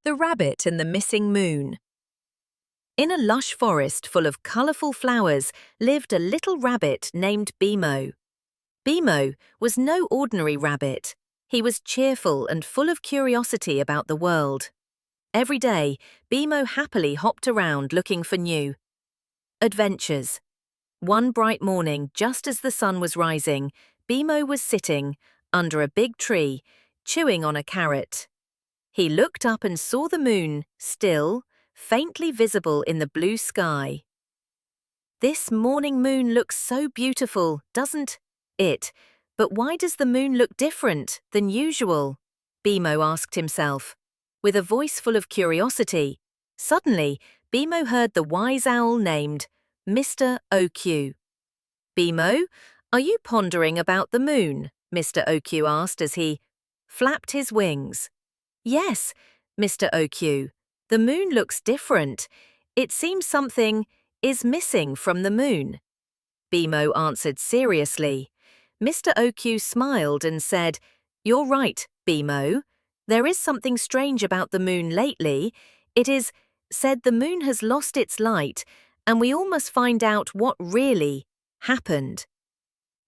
The Rabbit and the Missing Moon. In a lush forest full of colourful flowers lived a little rabbit named Bimo. Bimo was no ordinary rabbit. He was cheerful and full of curiosity about the world. Every day, Bimo happily hopped around looking for new adventures. One bright morning, just as the sun was rising, Bimo was sitting under a big tree, chewing on a carrot. He looked up and saw the moon, still, faintly visible in the blue sky. "This morning moon looks so beautiful, doesn't it? But why does the moon look different than usual?" Bimo asked himself. With a voice full of curiosity, suddenly, Bimo heard the wise owl named Mr. OQ. "Bimo, are you pondering about the moon?" Mr. OQ asked as he flapped his wings. "Yes, Mr. OQ, the moon looks different. It seems something is missing from the moon." Bimo answered seriously. Mr. OQ smiled and said, "You're right, Bimo. There is something strange about the moon lately. It is said the moon has lost its light, and we all must find out what really happened."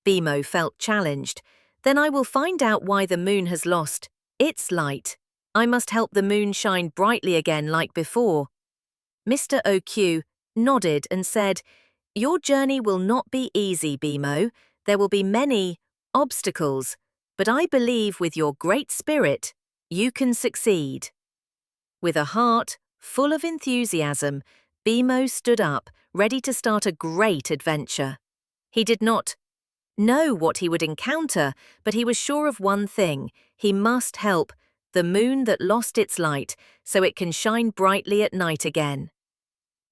Bimo felt challenged. "Then I will find out why the moon has lost its light. I must help the moon shine brightly again like before." Mr. OQ nodded and said, "Your journey will not be easy, Bimo. There will be many obstacles, but I believe with your great spirit, you can succeed." With a heart full of enthusiasm, Bimo stood up, ready to start a great adventure. He did not know what he would encounter, but he was sure of one thing: he must help the moon that lost its light so it can shine brightly at night again.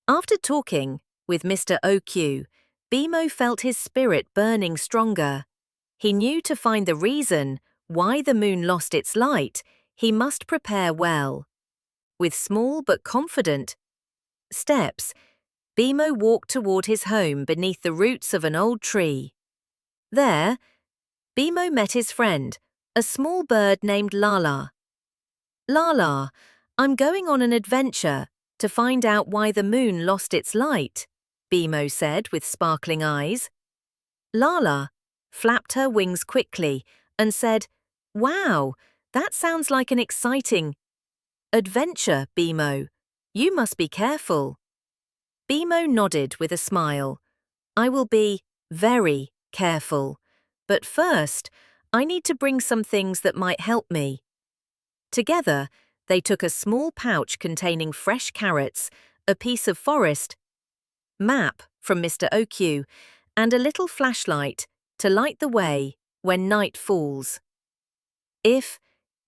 After talking with Mr. OQ, Bimo felt his spirit burning stronger. He knew to find the reason why the moon lost its light, he must prepare well. With small but confident steps, Bimo walked toward his home beneath the roots of an old tree. There, Bimo met his friend, a small bird named Lala. "Lala, I'm going on an adventure to find out why the moon lost its light," Bimo said with sparkling eyes. Lala flapped her wings quickly and said, "Wow, that sounds like an exciting adventure, Bimo. You must be careful." Bimo nodded with a smile. "I will be very careful. But first, I need to bring some things that might help me." Together, they took a small pouch containing fresh carrots, a piece of forest map from Mr. OQ, and a little flashlight to light the way when night falls. "If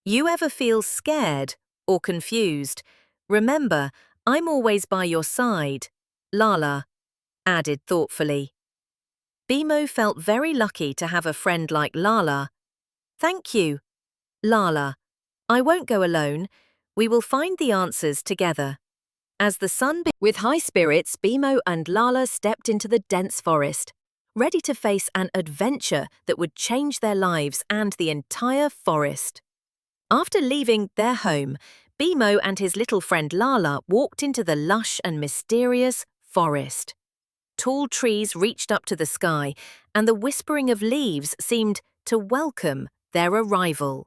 you ever feel scared or confused, remember, I'm always by your side," Lala added thoughtfully. Bimo felt very lucky to have a friend like Lala. "Thank you, Lala. I won't go alone. We will find the answers together." As the sun with high spirits, Bimo and Lala stepped into the dense forest, ready to face an adventure that would change their lives and the entire forest. After leaving their home, Bimo and his little friend Lala walked into the lush and mysterious forest. Tall trees reached up to the sky, and the whispering of leaves seemed to welcome their arrival.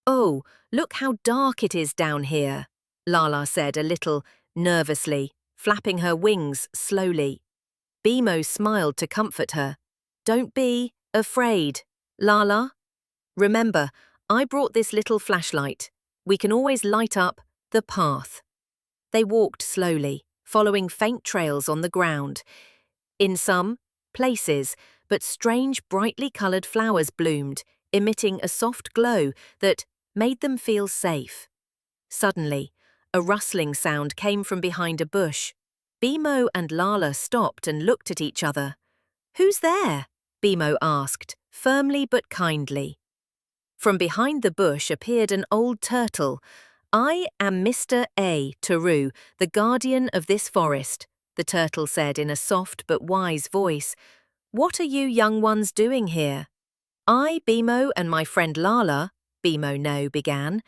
"Oh, look how dark it is down here," Lala said a little nervously, flapping her wings slowly. Bimo smiled to comfort her. "Don't be afraid, Lala. Remember, I brought this little flashlight. We can always light up the path." They walked slowly, following faint trails on the ground. In some places, but strange, brightly coloured flowers bloomed, emitting a soft glow that made them feel safe. Suddenly, a rustling sound came from behind a bush. Bimo and Lala stopped and looked at each other. "Who's there?" Bimo asked, firmly but kindly. From behind the bush appeared an old turtle. "I am Mr. A. Taru, the guardian of this forest," the turtle said in a soft but wise voice. "What are you young ones doing here?" "I, Bimo, and my friend Lala," Bimo now began.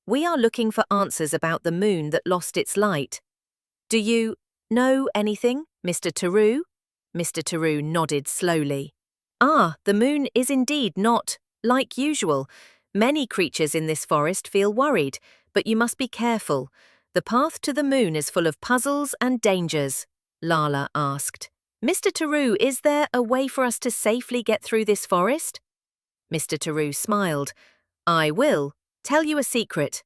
We are looking for answers about the moon that lost its light. Do you know anything, Mr. Taru? Mr. Taru nodded slowly. Ah, the moon is indeed not like usual. Many creatures in this forest feel worried, but you must be careful. The path to the moon is full of puzzles and dangers, Lala asked. Mr. Taru, is there a way for us to safely get through this forest? Mr. Taru smiled. I will tell you a secret.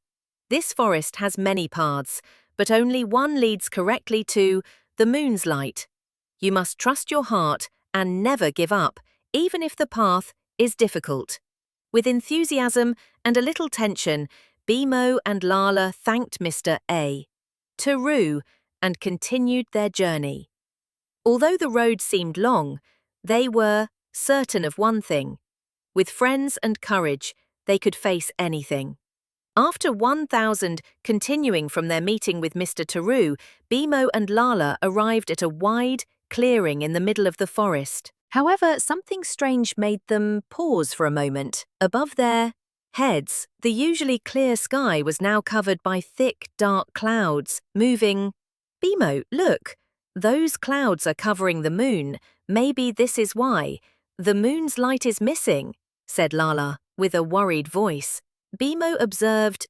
This forest has many paths, but only one leads correctly to the moon's light. You must trust your heart and never give up, even if the path is difficult. With enthusiasm and a little tension, Bimo and Lala thanked Mr. A. Taru and continued their journey. Although the road seemed long, they were certain of one thing. With friends and courage, they could face anything. After 1,000 continuing from their meeting with Mr. Taru, Bimo and Lala arrived at a wide clearing in the middle of the forest. However, something strange made them pause for a moment. Above their heads, the usually clear sky was now covered by thick, dark clouds, moving. Bimo, look! Those clouds are covering the moon. Maybe this is why. The moon's light is missing, said Lala, with a worried voice. Bimo observed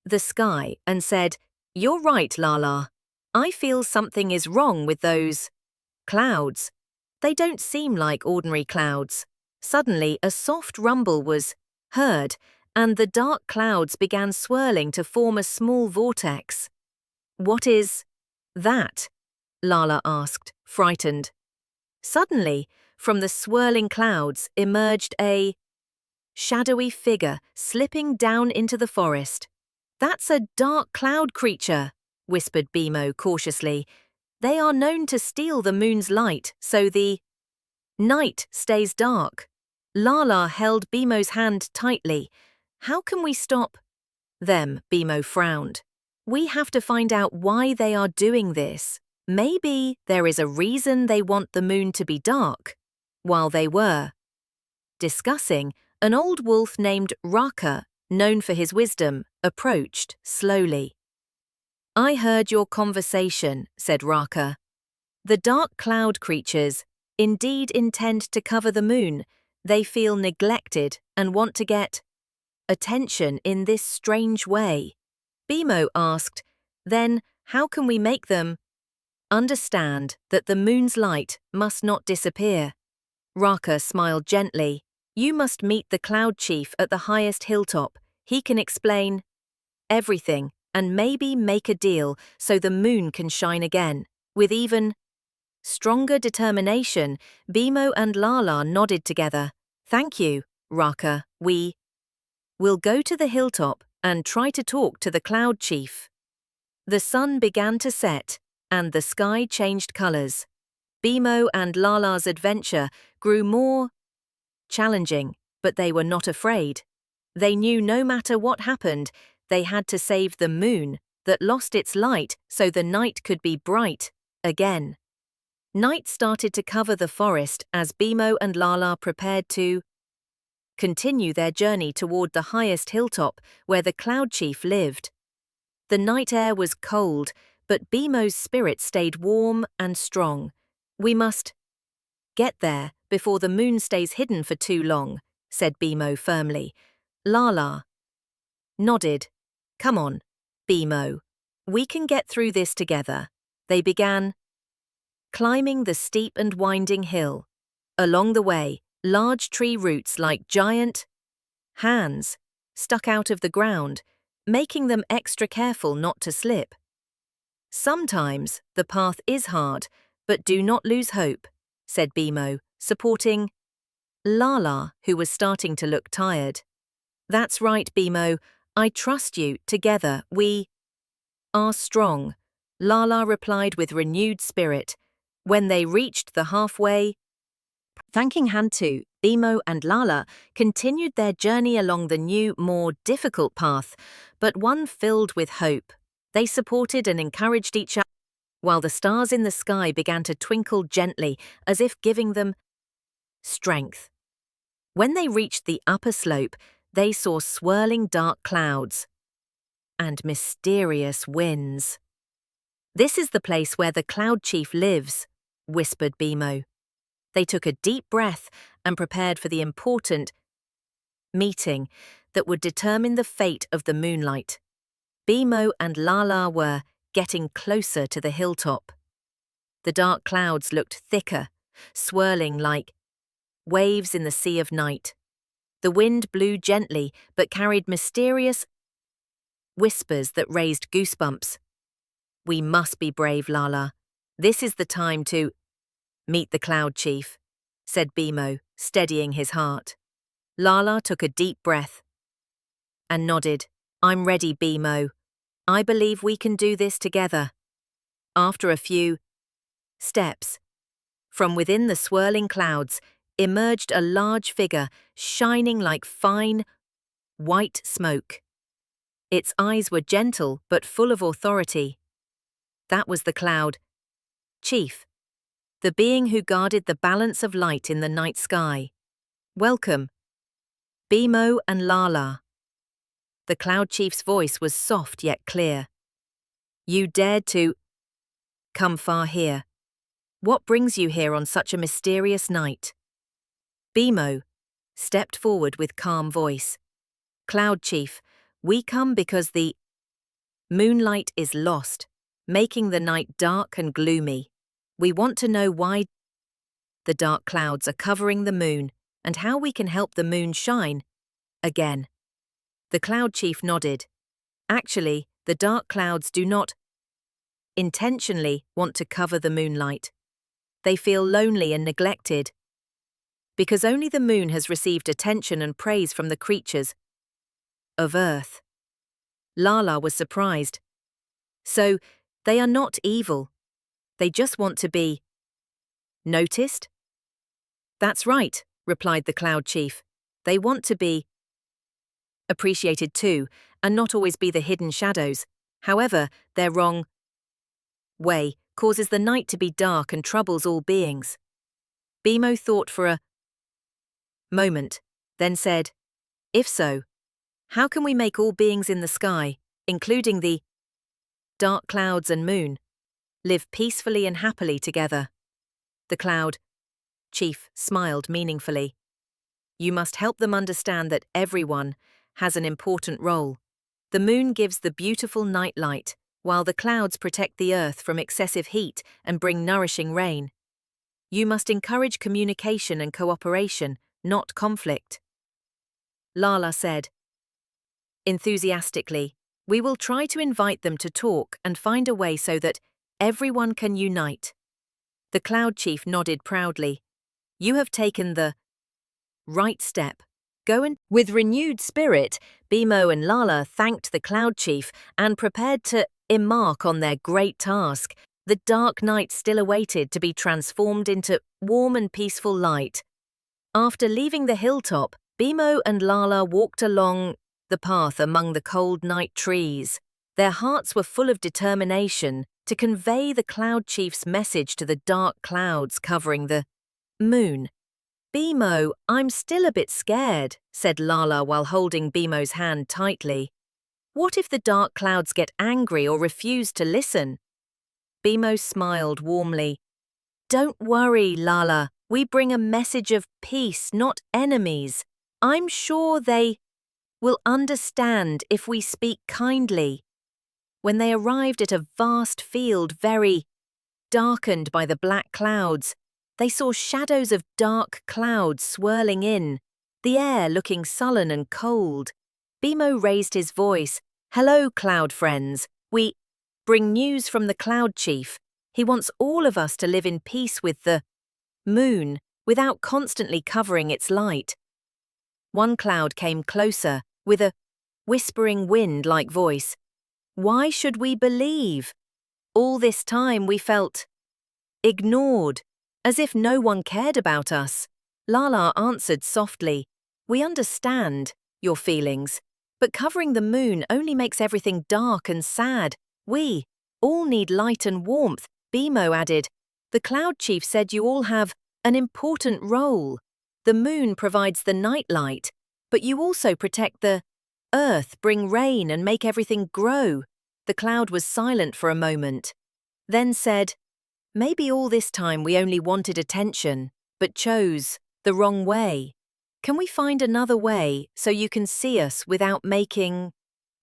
the sky and said, You're right, Lala. I feel something is wrong with those clouds. They don't seem like ordinary clouds. Suddenly, a soft rumble was heard, and the dark clouds began swirling to form a small vortex. What is that? Lala asked, frightened. Suddenly, from the swirling clouds emerged a shadowy figure slipping down into the forest. That's a dark cloud creature, whispered Bimo cautiously. They are known to steal the moon's light, so the night stays dark. Lala held Bimo's hand tightly. How can we stop them? Bimo frowned. We have to find out why they are doing this. Maybe there is a reason they want the moon to be dark. While they were discussing, an old wolf named Raka, known for his wisdom, approached slowly. I heard your conversation, said Raka. The dark cloud creatures indeed intend to cover the moon. They feel neglected and want to get attention in this strange way. Bimo asked, Then how can we make them understand that the moon's light must not disappear? Raka smiled gently. You must meet the cloud chief at the highest hilltop. He can explain everything and maybe make a deal so the moon can shine again. With even stronger determination, Bimo and Lala nodded together. Thank you, Raka. We will go to the hilltop and try to talk to the cloud chief. The sun began to set, and the sky changed colors. Bimo and Lala's adventure grew more challenging, but they were not afraid. They knew no matter what happened, they had to save the moon that lost its light so the night could be bright again. Night started to cover the forest as Bimo and Lala prepared to continue their journey toward the highest hilltop where the cloud chief lived. The night air was cold, but Bimo's spirit stayed warm and strong. We must get there before the moon stays hidden for too long, said Bimo firmly. Lala nodded. Come on, Bimo. We can get through this together. They began climbing the steep and winding hill. Along the way, large tree roots like giant hands stuck out of the ground, making them extra careful not to slip. Sometimes the path is hard, but do not lose hope, said Bimo, supporting Lala, who was starting to look tired. That's right, Bimo. I trust you. Together, we are strong, Lala replied with renewed spirit. When they reached the halfway, thanking Hantu, Bimo and Lala continued their journey along the new, more difficult path, but one filled with hope. They supported and encouraged each other, while the stars in the sky began to twinkle gently as if giving them strength. When they reached the upper slope, they saw swirling dark clouds. and mysterious winds. "This is the place where the Cloud Chief lives," whispered Bimo. They took a deep breath and prepared for the important meeting that would determine the fate of the moonlight. Bimo and Lala were getting closer to the hilltop. The dark clouds looked thicker, swirling like waves in the sea of night. The wind blew gently but carried mysterious whispers that raised goosebumps. "We must be brave, Lala. This is the time to meet the Cloud Chief," said Bimo, steadying his heart. Lala took a deep breath and nodded. "I'm ready, Bimo. I believe we can do this together." After a few steps, from within the swirling clouds emerged a large figure shining like fine, white smoke. Its eyes were gentle but full of authority. That was the Cloud Chief, the being who guarded the balance of light in the night sky. "Welcome, Bimo and Lala." The Cloud Chief's voice was soft yet clear. "You dared to come far here. What brings you here on such a mysterious night?" Bimo stepped forward with calm voice. "Cloud Chief, we come because the moonlight is lost, making the night dark and gloomy. We want to know why the dark clouds are covering the moon and how we can help the moon shine again." The Cloud Chief nodded. "Actually, the dark clouds do not intentionally want to cover the moonlight. They feel lonely and neglected because only the moon has received attention and praise from the creatures of Earth." Lala was surprised. "So, they are not evil. They just want to be noticed?" "That's right," replied the Cloud Chief. "They want to be appreciated too, and not always be the hidden shadows. However, their wrong way causes the night to be dark and troubles all beings." Bimo thought for a moment, then said, "If so, how can we make all beings in the sky, including the dark clouds and moon, live peacefully and happily together?" The Cloud Chief smiled meaningfully. "You must help them understand that everyone has an important role. The moon gives the beautiful night light, while the clouds protect the earth from excessive heat and bring nourishing rain. You must encourage communication and cooperation, not conflict." Lala said enthusiastically, "We will try to invite them to talk and find a way so that everyone can unite." The Cloud Chief nodded proudly. "You have taken the right step. Go and..." With renewed spirit, Bimo and Lala thanked the Cloud Chief and prepared to embark on their great task. The dark night still awaited to be transformed into warm and peaceful light. After leaving the hilltop, Bimo and Lala walked along the path among the cold night trees. Their hearts were full of determination to convey the Cloud Chief's message to the dark clouds covering the moon. "Bimo, I'm still a bit scared," said Lala while holding Bimo's hand tightly. "What if the dark clouds get angry or refuse to listen?" Bimo smiled warmly. "Don't worry, Lala. We bring a message of peace, not enemies. I'm sure they will understand if we speak kindly." When they arrived at a vast field very darkened by the black clouds, they saw shadows of dark clouds swirling in, the air looking sullen and cold. Bimo raised his voice. "Hello, cloud friends. We bring news from the Cloud Chief. He wants all of us to live in peace with the moon without constantly covering its light." One cloud came closer with a whispering wind-like voice. "Why should we believe? All this time we felt ignored, as if no one cared about us." Lala answered softly, "We understand your feelings, but covering the moon only makes everything dark and sad. We all need light and warmth." Bimo added, "The Cloud Chief said you all have an important role. The moon provides the night light, but you also protect the earth, bring rain, and make everything grow. The cloud was silent for a moment, then said, "Maybe all this time we only wanted attention, but chose the wrong way. Can we find another way so you can see us without making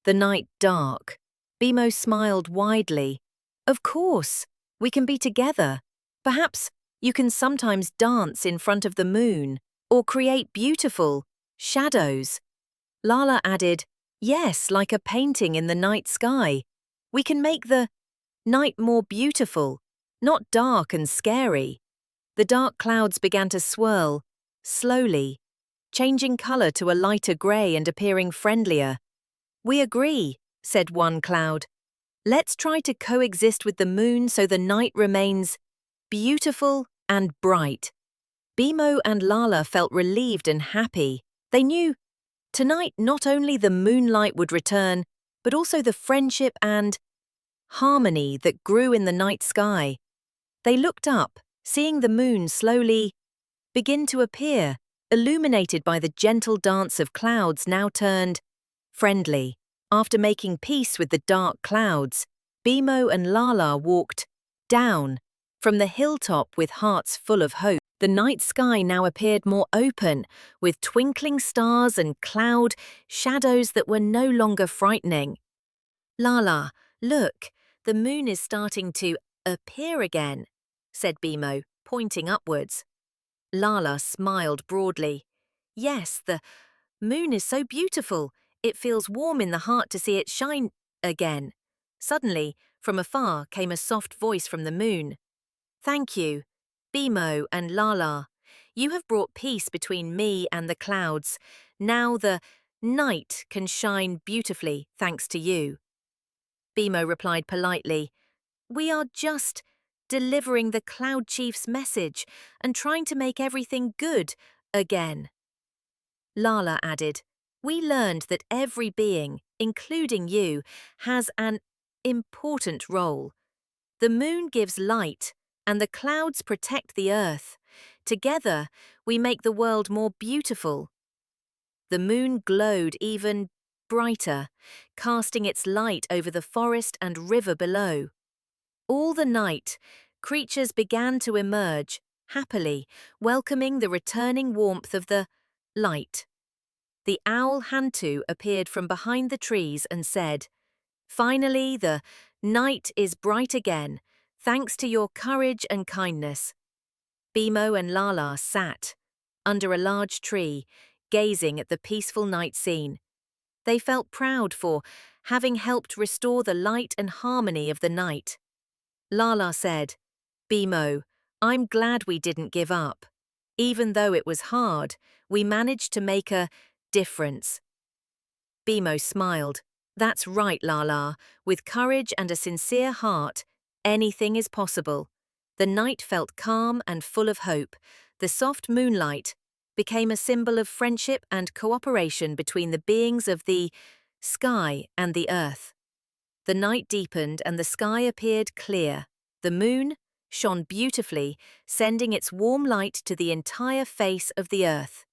the night dark?" Bimo smiled widely. "Of course, we can be together. Perhaps you can sometimes dance in front of the moon or create beautiful shadows." Lala added, "Yes, like a painting in the night sky. We can make the night more beautiful, not dark and scary." The dark clouds began to swirl, slowly, changing color to a lighter gray and appearing friendlier. "We agree," said one cloud. "Let's try to coexist with the moon so the night remains beautiful and bright." Bimo and Lala felt relieved and happy. They knew tonight not only the moonlight would return, but also the friendship and harmony that grew in the night sky. They looked up, seeing the moon slowly begin to appear, illuminated by the gentle dance of clouds now turned friendly. After making peace with the dark clouds, Bimo and Lala walked down from the hilltop with hearts full of hope. The night sky now appeared more open, with twinkling stars and cloud shadows that were no longer frightening. "Lala, look, the moon is starting to appear again," said Bimo, pointing upwards. Lala smiled broadly. "Yes, the moon is so beautiful. It feels warm in the heart to see it shine again." Suddenly, from afar came a soft voice from the moon. "Thank you, Bimo and Lala. You have brought peace between me and the clouds. Now the night can shine beautifully thanks to you." Bimo replied politely, "We are just delivering the Cloud Chief's message and trying to make everything good again." Lala added, "We learned that every being, including you, has an important role. The moon gives light, and the clouds protect the earth. Together, we make the world more beautiful." The moon glowed even brighter, casting its light over the forest and river below. All the night, creatures began to emerge, happily, welcoming the returning warmth of the light. The owl Hantu appeared from behind the trees and said, "Finally, the night is bright again, thanks to your courage and kindness." Bimo and Lala sat under a large tree, gazing at the peaceful night scene. They felt proud for having helped restore the light and harmony of the night. Lala said, "Bimo, I'm glad we didn't give up. Even though it was hard, we managed to make a difference." Bimo smiled. "That's right, Lala. With courage and a sincere heart, anything is possible." The night felt calm and full of hope. The soft moonlight became a symbol of friendship and cooperation between the beings of the sky and the earth. The night deepened and the sky appeared clear. The moon shone beautifully, sending its warm light to the entire face of the earth.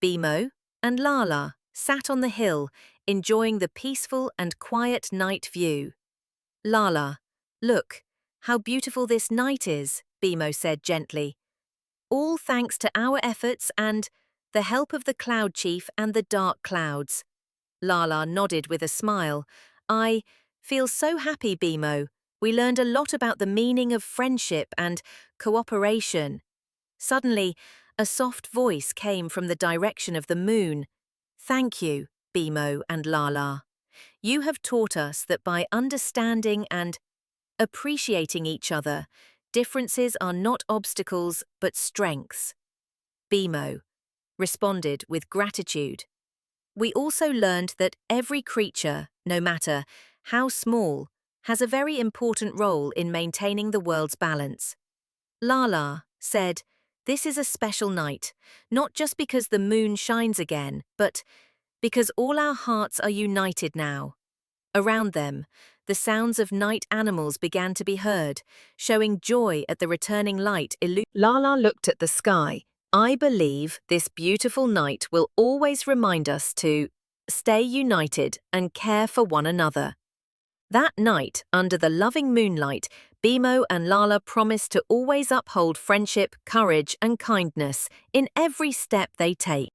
Bimo and Lala sat on the hill, enjoying the peaceful and quiet night view. "Lala, look, how beautiful this night is," Bimo said gently. "All thanks to our efforts and the help of the Cloud Chief and the dark clouds." Lala nodded with a smile. "I feel so happy, Bimo. We learned a lot about the meaning of friendship and cooperation." Suddenly, a soft voice came from the direction of the moon. "Thank you, Bimo and Lala. You have taught us that by understanding and appreciating each other, differences are not obstacles but strengths." Bimo responded with gratitude. "We also learned that every creature, no matter how small, has a very important role in maintaining the world's balance." Lala said, "This is a special night, not just because the moon shines again, but because all our hearts are united now." Around them, the sounds of night animals began to be heard, showing joy at the returning light. Lala looked at the sky. "I believe this beautiful night will always remind us to stay united and care for one another. That night, under the loving moonlight, Bimo and Lala promised to always uphold friendship, courage, and kindness in every step they take.